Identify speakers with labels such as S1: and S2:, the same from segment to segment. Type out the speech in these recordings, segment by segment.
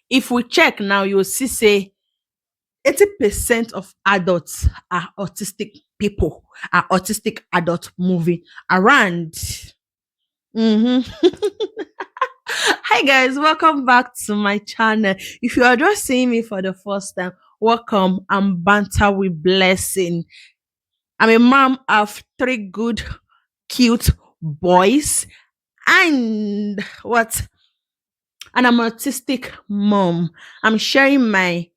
S1: If we check now, you'll see say 80% of adults are autistic people, are autistic adults moving around. Mhm. Hi guys, welcome back to my channel. If you are just seeing me for the first time, welcome. I'm Banter with Blessing. I'm a mom of three good, cute boys, and what? And I'm an autistic mom. I'm sharing my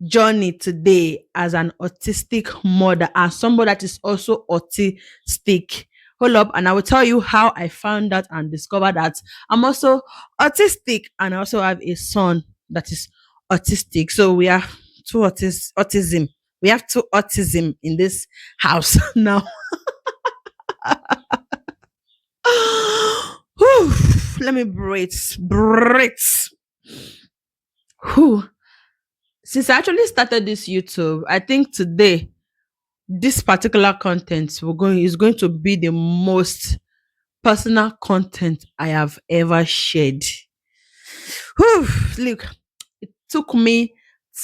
S1: journey today as an autistic mother and somebody that is also autistic. Hold up, and I will tell you how I found out and discovered that I'm also autistic, and I also have a son that is autistic. So we are autism. We have two autism in this house now. Whew, let me breathe. Breathe. Whew. Since I actually started this YouTube, I think today this particular content is going to be the most personal content I have ever shared. Whew, look, it took me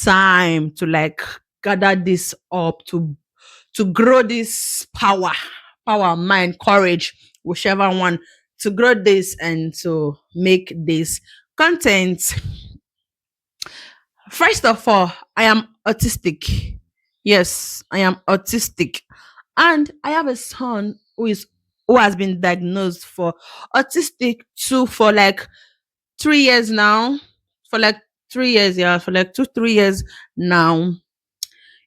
S1: time to like gather this up to grow this power, mind, courage, whichever one, to grow this and to make this content. First of all, I am autistic. Yes, I am autistic. And I have a son who has been diagnosed for autistic too for like 3 years now. For like 3 years, yeah, for like 2, 3 years now.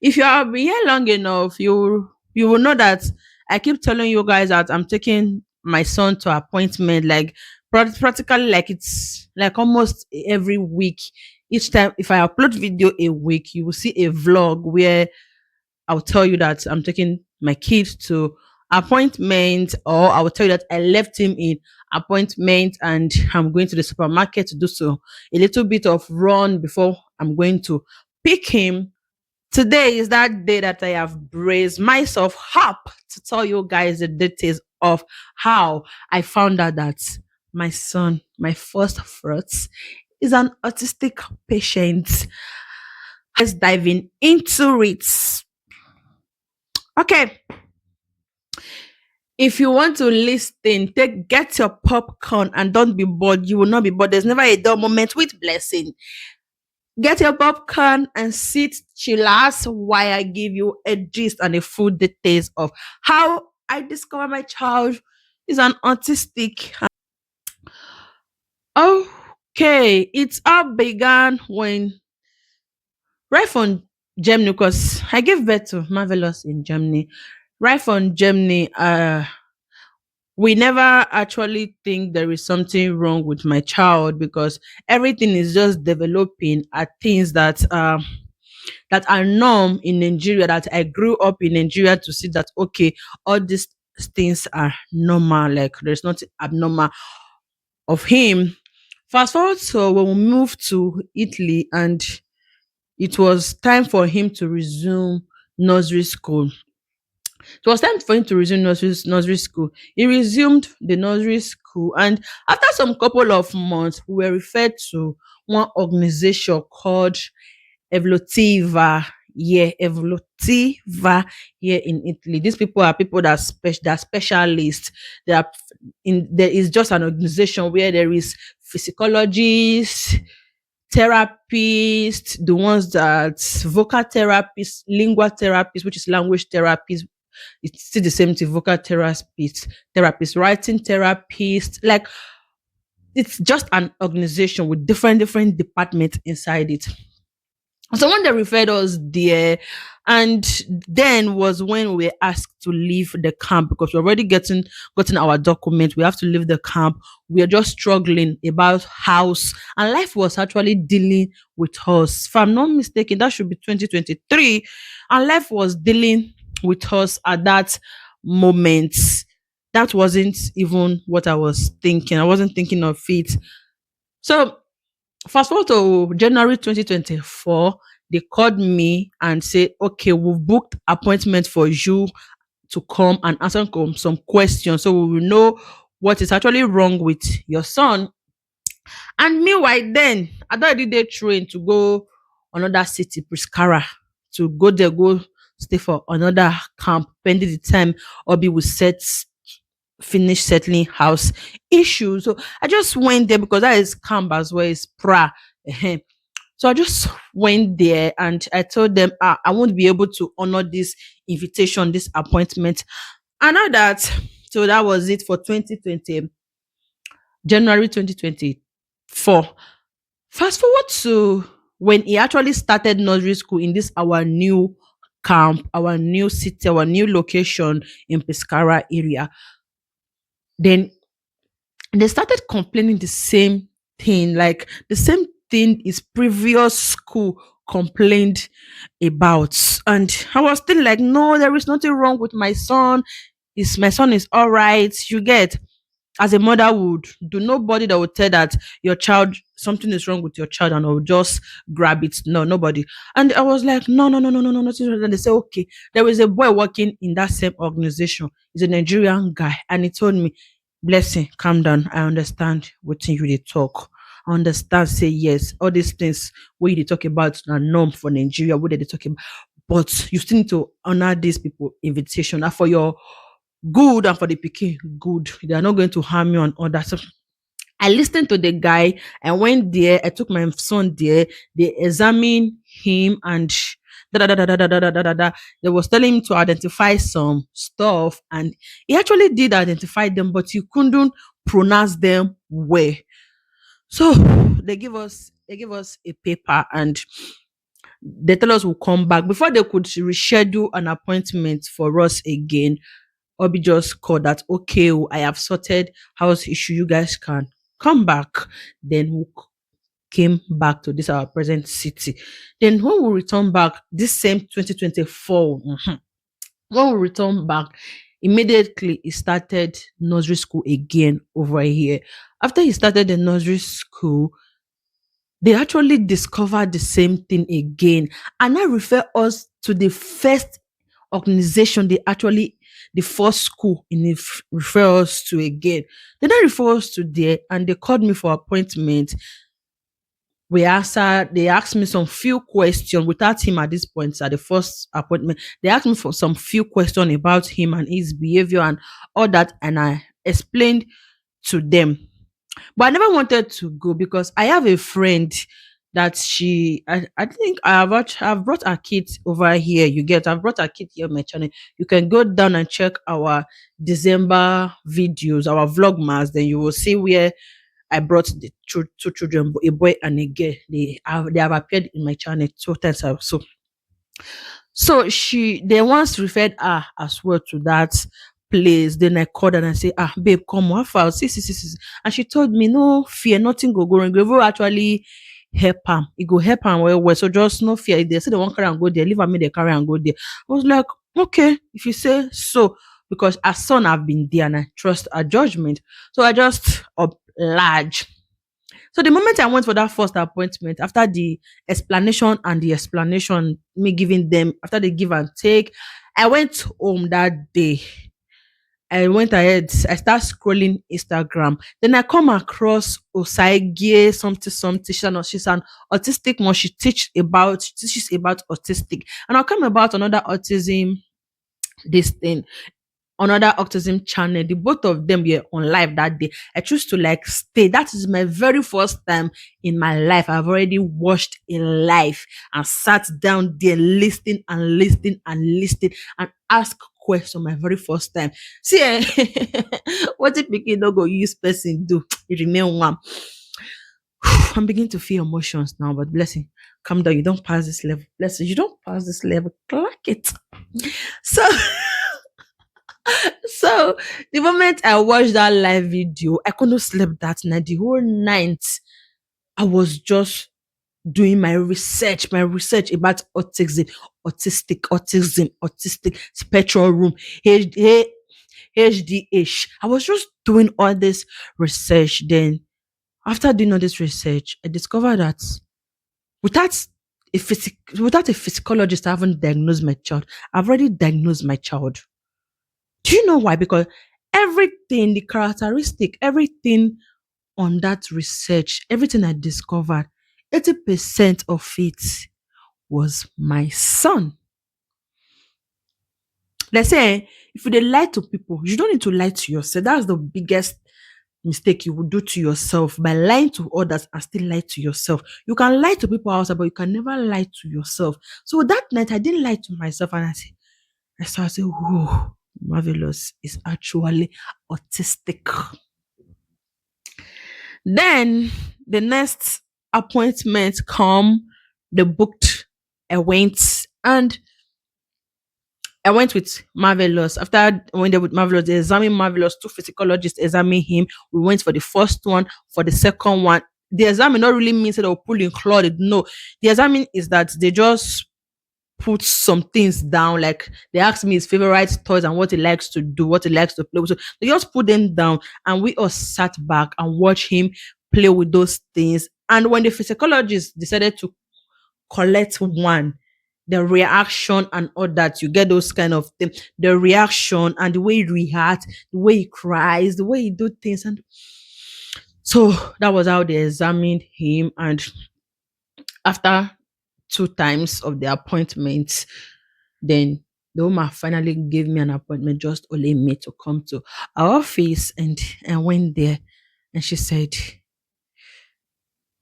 S1: If you have been here long enough, you will know that I keep telling you guys that I'm taking my son to appointment like practically like it's like almost every week. Each time if I upload video a week, you will see a vlog where I'll tell you that I'm taking my kid to appointment, or I will tell you that I left him in appointment and I'm going to the supermarket to do so a little bit of run before I'm going to pick him. Today is that day that I have raised myself up to tell you guys the details of how I found out that my son, my first fruits, is an autistic patient. Let's dive into it. Okay, if you want to listen, get your popcorn and don't be bored. You will not be bored. There's never a dull moment with Blessing. Get your popcorn and sit chillax while I give you a gist and a full details of how I discovered my child is an autistic. Okay, it all began when right from Germany, because I gave birth to Marvelous in Germany. Right from Germany, we never actually think there is something wrong with my child because everything is just developing at things that are norm in Nigeria, that I grew up in Nigeria to see that okay, all these things are normal, like there's nothing abnormal of him. Fast forward to when we moved to Italy and it was time for him to resume nursery school. It was time for him to resume nursery school. He resumed the nursery school, and after some couple of months, we were referred to one organization called Evolutiva. Yeah, Evolutiva here in Italy. These people are people that are specialists. There is just an organization where there is physiologists, therapists, the ones that vocal therapists, lingual therapists, which is language therapists. It's still the same thing, vocal therapists, writing therapists. Like it's just an organization with different departments inside it. So when they referred us there, and then was when we were asked to leave the camp because we're already gotten our document. We have to leave the camp. We are just struggling about house, and life was actually dealing with us. If I'm not mistaken, that should be 2023, and life was dealing with us at that moment. That wasn't even what I was thinking. I wasn't thinking of it. So fast forward to January 2024, they called me and said, okay, we've booked appointment for you to come and answer some questions so we will know what is actually wrong with your son. And meanwhile, then I don't already dey train to go another city, Prescara, to go there, go stay for another camp, pending the time Obi will finish settling house issues. So I just went there because that is camp as well as pra. Ehen. So I just went there and I told them, I won't be able to honor this invitation, this appointment. And now that, so that was it for 2020, January 2024. Fast forward to when he actually started nursery school in this our new camp, our new city, our new location in Pescara area. Then they started complaining the same thing, like the same thing his previous school complained about. And I was still like, no, there is nothing wrong with my son. My son is all right. You get, as a mother would do, nobody that would tell that your child something is wrong with your child and will just grab it. No, nobody. And I was like, no, no, no, no, no, no, nothing wrong. And they say, okay, there is a boy working in that same organization. He's a Nigerian guy, and he told me, blessing, calm down. I understand what you they talk. I understand, say yes. All these things where they talk about are norm for Nigeria, what they talk about. But you still need to honor these people invitation. And for your good and for the pikin good, they are not going to harm you and all that. So I listened to the guy. I went there. I took my son there. They examined him and da da da da da da da da da. Da. They was telling him to identify some stuff, and he actually did identify them, but he couldn't pronounce them well. So they give us a paper and they tell us we'll come back before they could reschedule an appointment for us again. Obi just called that, okay, oh, I have sorted house issue. You guys can come back. Then we came back to this our present city. Then when we return back, this same 2024, when we return back, immediately he started nursery school again over here. After he started the nursery school, they actually discovered the same thing again. And I refer us to the first organization they actually the first school in refer us to again. They then refer us to there and they called me for appointment. They asked me some few questions without him at this point at the first appointment. They asked me for some few questions about him and his behavior and all that, and I explained to them. But I never wanted to go because I have a friend that I think I've brought her kids over here. I've brought her kid here on my channel. You can go down and check our December videos, our vlogmas, then you will see where I brought the two children, a boy and a girl. They have appeared in my channel 2 times. So they once referred her as well to that place. Then I called her and I say, babe, come on, file. See. And she told me, no fear, nothing go wrong. We will actually help am. It go help am well, well. So just no fear. If they say they want carry and go there, leave am make they carry and go there. I was like, okay, if you say so, because her son have been there and I trust her judgment. So I just oblige. So the moment I went for that first appointment, after the explanation, me giving them, after the give and take, I went home that day. I went ahead, I start scrolling Instagram. Then I come across Osagie something something. She's an autistic mom. She teaches about autistic. And I'll come about another autism, this thing another autism channel. The both of them were on live that day. I choose to like stay. That is my very first time in my life. I've already watched in live and sat down there listening and listening and listening and ask question my very first time. See, what if pikin no go use person do? It remain one. I'm beginning to feel emotions now, but blessing, calm down. You don't pass this level. Blessing, you don't pass this level. Clack it. So So the moment I watched that live video, I couldn't sleep that night. The whole night, I was just doing my research about autistic spectral room, HDH. I was just doing all this research. Then, after doing all this research, I discovered that without without a physiologist, I haven't diagnosed my child. I've already diagnosed my child. Do you know why? Because everything, the characteristic, everything on that research, everything I discovered, 80% of it was my son. Let's say if you dey lie to people, you don't need to lie to yourself. That's the biggest mistake you will do to yourself by lying to others and still lie to yourself. You can lie to people outside, but you can never lie to yourself. So that night, I didn't lie to myself, and I started saying, "Whoa, Marvelous is actually autistic." Then the next appointment come, they booked. I went, and I went with Marvelous. After when they with Marvelous, they examined Marvelous. Two physiologists examined him. We went for the first one, for the second one. The examine not really means that they'll pull in clotted. No, the examine is that they just put some things down. Like they asked me his favorite toys and what he likes to do, what he likes to play with. So they just put them down, and we all sat back and watched him play with those things. And when the physiologist decided to collect one, the reaction and all that, you get those kind of things, the reaction and the way he reacts, the way he cries, the way he do things. And so that was how they examined him. And after two times of the appointment, then the woman finally gave me an appointment, just only me to come to our office. And I went there, and she said,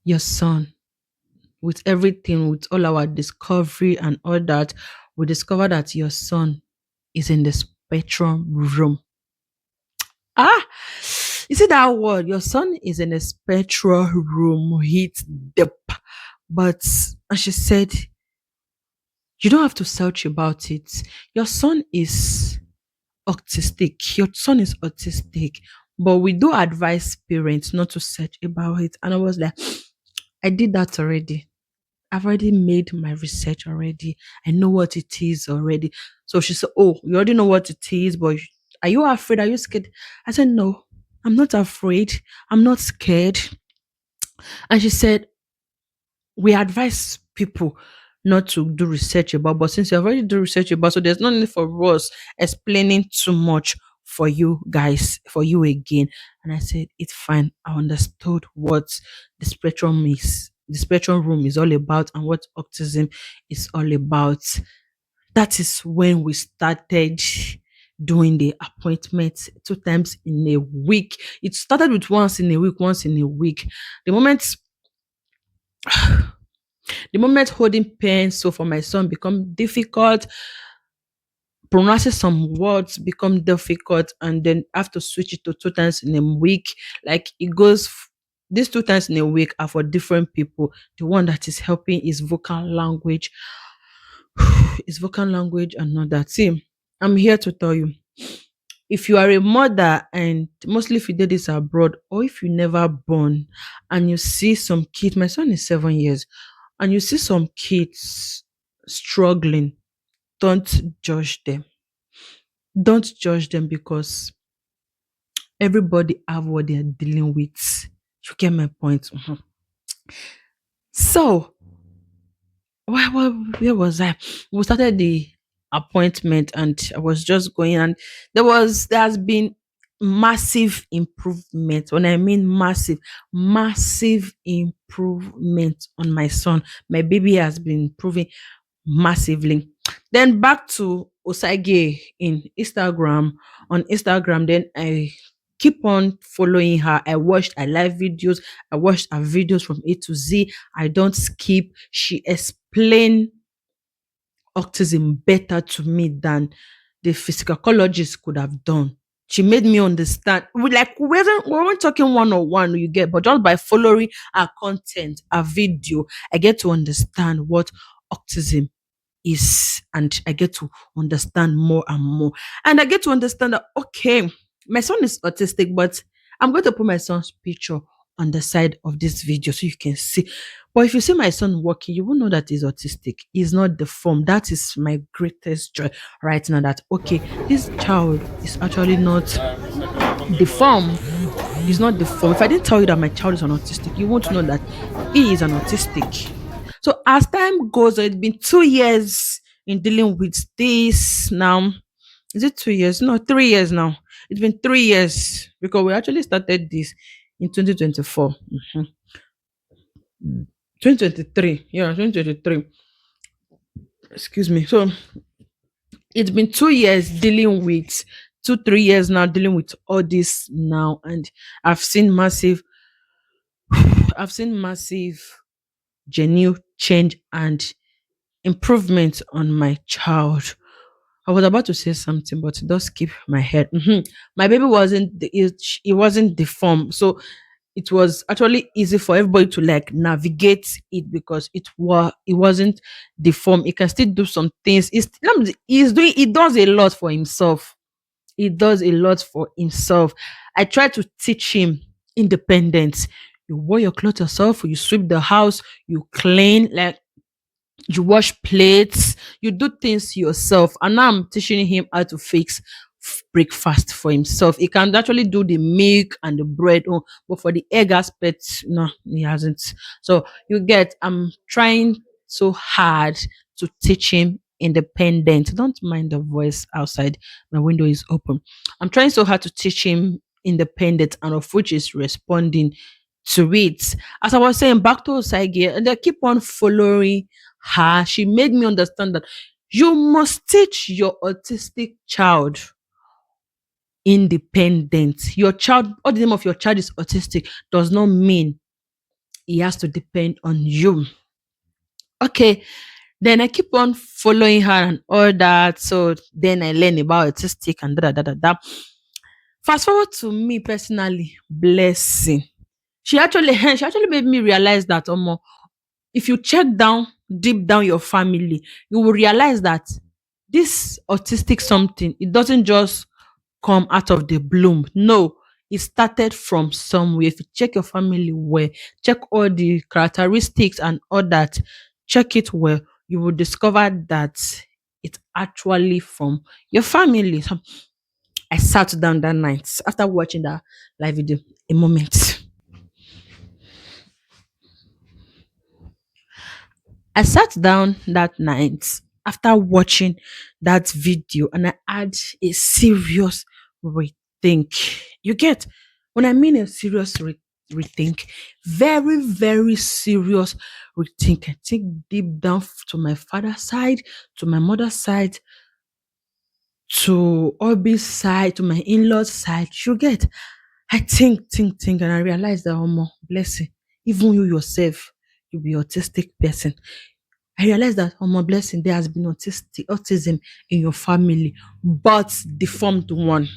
S1: "Your son, with everything, with all our discovery and all that, we discovered that your son is in the spectrum room." Ah, you see that word? Your son is in a spectral room. Hit deep. But, and she said, "You don't have to search about it. Your son is autistic. Your son is autistic. But we do advise parents not to search about it." And I was like, I did that already. I've already made my research already. I know what it is already. So she said, "Oh, you already know what it is, but are you afraid? Are you scared?" I said, "No, I'm not afraid. I'm not scared." And she said, "We advise people not to do research about, but since you have already do research about, so there's no need for us explaining too much for you guys, for you again." And I said, "It's fine. I understood what the spectrum room is all about, and what autism is all about." That is when we started doing the appointments two times in a week. It started with once in a week, once in a week. The moment the moment holding pen, so for my son, become difficult, pronouncing some words become difficult, and then have to switch it to two times in a week. Like it goes, these two times in a week are for different people. The one that is helping is vocal language, is vocal language and all that. See, I'm here to tell you, if you are a mother, and mostly if you did this abroad, or if you never born, and you see some kids, my son is 7 years, and you see some kids struggling, don't judge them. Don't judge them, because everybody have what they are dealing with. You get my point? Mhm. So, where was I? We started the appointment, and I was just going, and there has been massive improvement. When I mean massive, massive improvement on my son. My baby has been improving massively. Then back to Osage in Instagram. On Instagram, then I keep on following her. I live videos. I watched her videos from A to Z. I don't skip. She explained autism better to me than the physiologist could have done. She made me understand. We weren't talking one on one, you get, but just by following her content, her video, I get to understand what autism is, and I get to understand more and more. And I get to understand that, okay, my son is autistic, but I'm going to put my son's picture on the side of this video so you can see. But if you see my son walking, you will know that he's autistic. He's not deformed. That is my greatest joy right now, that okay, this child is actually not deformed. He's not deformed. If I didn't tell you that my child is an autistic, you won't know that he is an autistic. So as time goes, it's been 2 years in dealing with this now. Is it 2 years? No, 3 years now. It's been 3 years, because we actually started this in 2024. 2023. Yeah, 2023. Excuse me. So it's been 2 years dealing with 2, 3 years now dealing with all this now, and I've seen massive, I've seen massive genuine change and improvement on my child. I was about to say something, but it does keep my head. My baby wasn't it wasn't deformed, so it was actually easy for everybody to like navigate it because it wasn't deformed. It can still do some things. He's doing it does a lot for himself. It does a lot for himself. I try to teach him independence. You wear your clothes yourself, you sweep the house, you clean, like you wash plates, you do things yourself. And now I'm teaching him how to fix breakfast for himself. He can actually do the milk and the bread, oh, but for the egg aspect, no, he hasn't. So you get, I'm trying so hard to teach him independent. Don't mind the voice outside. My window is open. I'm trying so hard to teach him independent, and of which is responding to it. As I was saying, back to Osage, and they keep on following her. She made me understand that you must teach your autistic child independence. Your child, all the name of your child is autistic, does not mean he has to depend on you. Okay. Then I keep on following her and all that. So then I learn about autistic and da da da da da. Fast forward to me personally, blessing. She actually made me realize that if you check down deep down your family, you will realize that this autistic something, it doesn't just come out of the bloom. No, it started from somewhere. If you check your family well, check all the characteristics and all that, check it well, you will discover that it's actually from your family. So I sat down that night after watching that live video. A moment. I sat down that night after watching that video and I had a serious rethink. You get, when I mean a serious rethink, very, very serious rethink. I think deep down to my father's side, to my mother's side, to Obi's side, to my in-laws side. You get, I think, and I realized that, oh, blessing, even you yourself, you be autistic person. I realized that on my blessing, there has been autism in your family, but deformed one.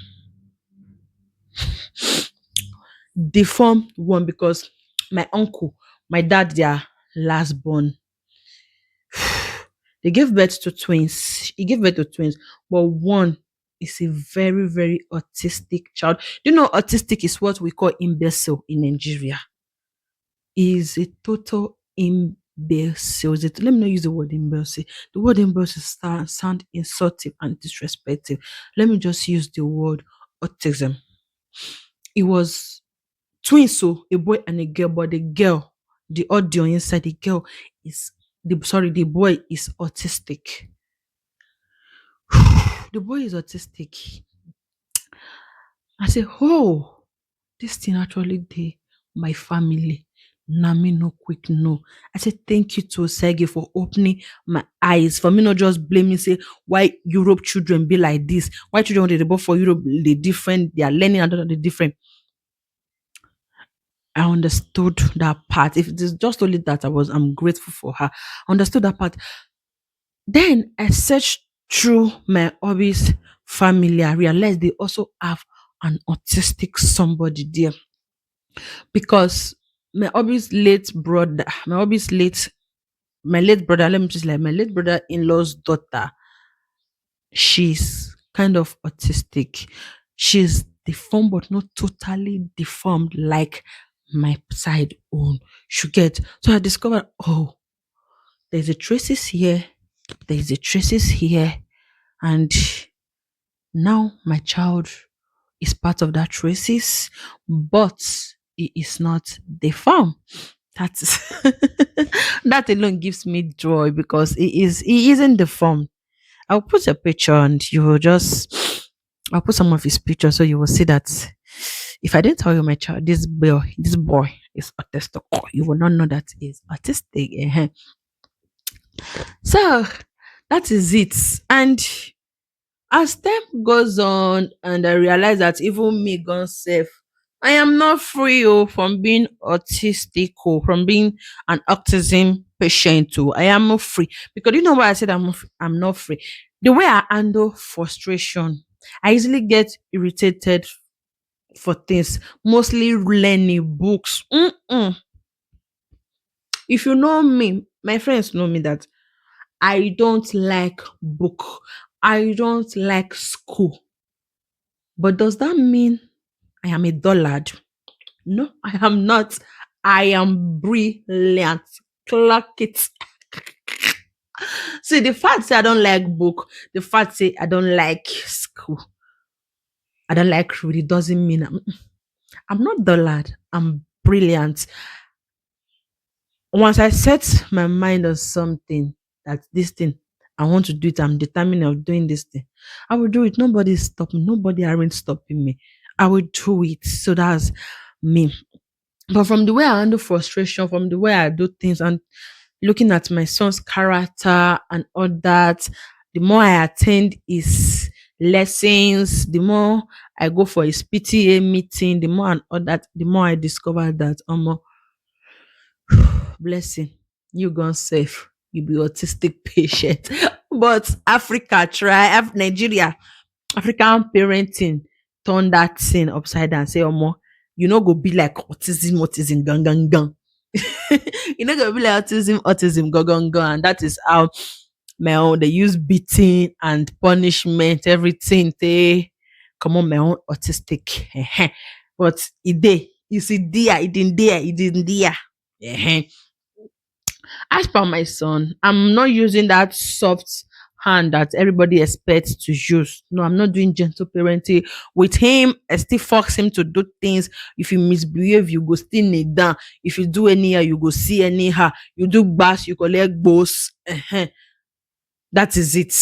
S1: Deformed one because my uncle, my dad, their last born, they gave birth to twins. He gave birth to twins, but one is a very, very autistic child. Do you know autistic is what we call imbecile in Nigeria? Is a total imbecile. Let me not use the word imbecile. The word imbecile sound insulting and disrespectful. Let me just use the word autism. It was twins, so a boy and a girl, but the girl, the audio inside the girl is the boy is autistic. The boy is autistic. I say, oh, this thing actually dey my family. Na me no quick know. I say thank you to Osage for opening my eyes. For me not just blaming say why Europe children be like this. Why children when they born for Europe they different, they are learning and they different. I understood that part. If it is just only that I'm grateful for her. I understood that part. Then I searched through my hobbies family. I realized they also have an autistic somebody there because my late brother, let me just like my late brother in law's daughter, she's kind of autistic. She's deformed, but not totally deformed like my side own. She get so I discovered, oh, there's a traces here, there's a traces here, and now my child is part of that traces, but it is not deformed. That's that alone gives me joy because he isn't deformed. I'll put a picture and you will just I'll put some of his pictures so you will see that If I didn't tell you, my child, this boy is autistic, you will not know that is autistic. So that is it. And as time goes on, and I realize that even me gone safe, I am not free from being autistic, from being an autism patient. I am not free because you know why I said I'm not free. The way I handle frustration, I easily get irritated for things, mostly learning books. If you know me, my friends know me that I don't like book. I don't like school. But does that mean I am a dullard? No, I am not. I am brilliant. Clock it. See, the fact say I don't like book, the fact say I don't like school, I don't like reading doesn't mean I'm not dullard. I'm brilliant. Once I set my mind on something, that this thing I want to do it, I'm determined of doing this thing, I will do it. Nobody is stopping, nobody aren't stopping me. I will do it. So that's me. But from the way I handle frustration, from the way I do things, and looking at my son's character and all that, the more I attend his lessons, the more I go for his PTA meeting, the more and all that, the more I discover that blessing, you gone safe. You be autistic patient. But Africa try, Nigeria, African parenting turn that thing upside down. Say, you know, go be like autism, gang, gang, gang. You know, go be like autism, gang, gang, gang. And that is how my own, they use beating and punishment, everything. They come on, my own autistic. But you see, it didn't there. As per my son, I'm not using that soft hand that everybody expects to use. No, I'm not doing gentle parenting with him. I still force him to do things. If you misbehave, you go still kneel down. If you do anyhow, you go see anyhow. You do bass, you collect boss. That is it.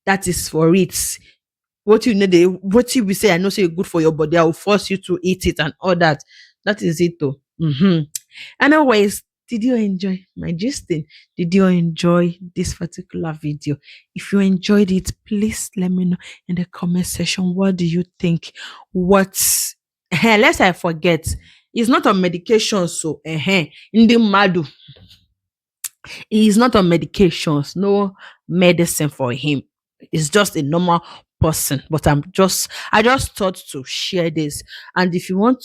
S1: That is for it. What you know, what you will say, I know say good for your body. I will force you to eat it and all that. That is it, though. Anyways, did you enjoy my gisting? Did you enjoy this particular video? If you enjoyed it, please let me know in the comment section. What do you think? What? Lest I forget, it's not on medication, so in the madu, he is not on medications, no medicine for him. It's just a normal person. But I just thought to share this. And if you want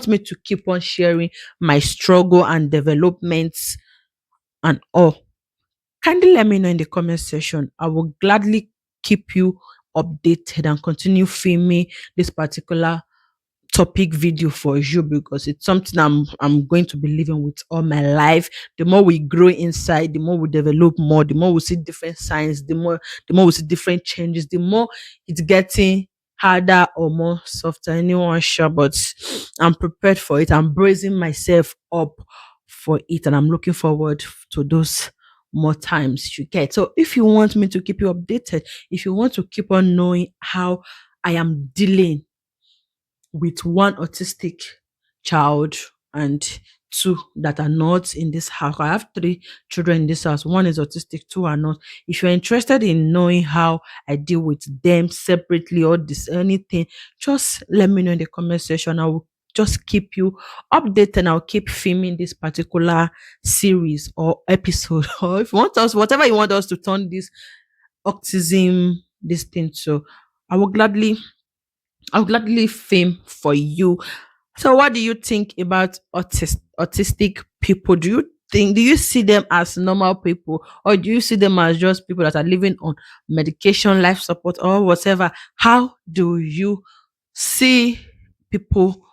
S1: me to keep on sharing my struggle and developments and all, kindly let me know in the comment section. I will gladly keep you updated and continue filming this particular topic video for you because it's something I'm going to be living with all my life. The more we grow inside, the more we develop more, the more we see different signs, the more we see different changes, the more it's getting harder or more softer. Anyone sure, but I'm prepared for it. I'm bracing myself up for it and I'm looking forward to those more times you get. So if you want me to keep you updated, if you want to keep on knowing how I am dealing with one autistic child and two that are not in this house. I have three children in this house. One is autistic, two are not. If you're interested in knowing how I deal with them separately or this anything, just let me know in the comment section. I will just keep you updated and I'll keep filming this particular series or episode. Or if you want us, whatever you want us to turn this autism, this thing. So I will gladly I'll gladly film for you. So, what do you think about autistic people? Do you see them as normal people, or do you see them as just people that are living on medication, life support, or whatever? How do you see people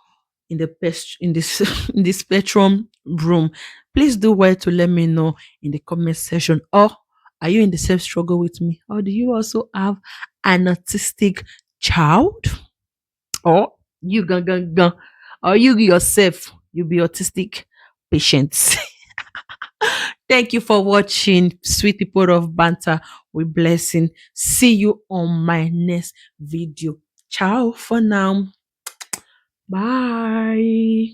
S1: in the in this in this spectrum room? Please do well to let me know in the comment section. Or are you in the same struggle with me, or do you also have an autistic child? Or you gun, or you yourself, you be autistic patients. Thank you for watching, sweet people of banter with blessing. See you on my next video. Ciao for now. Bye.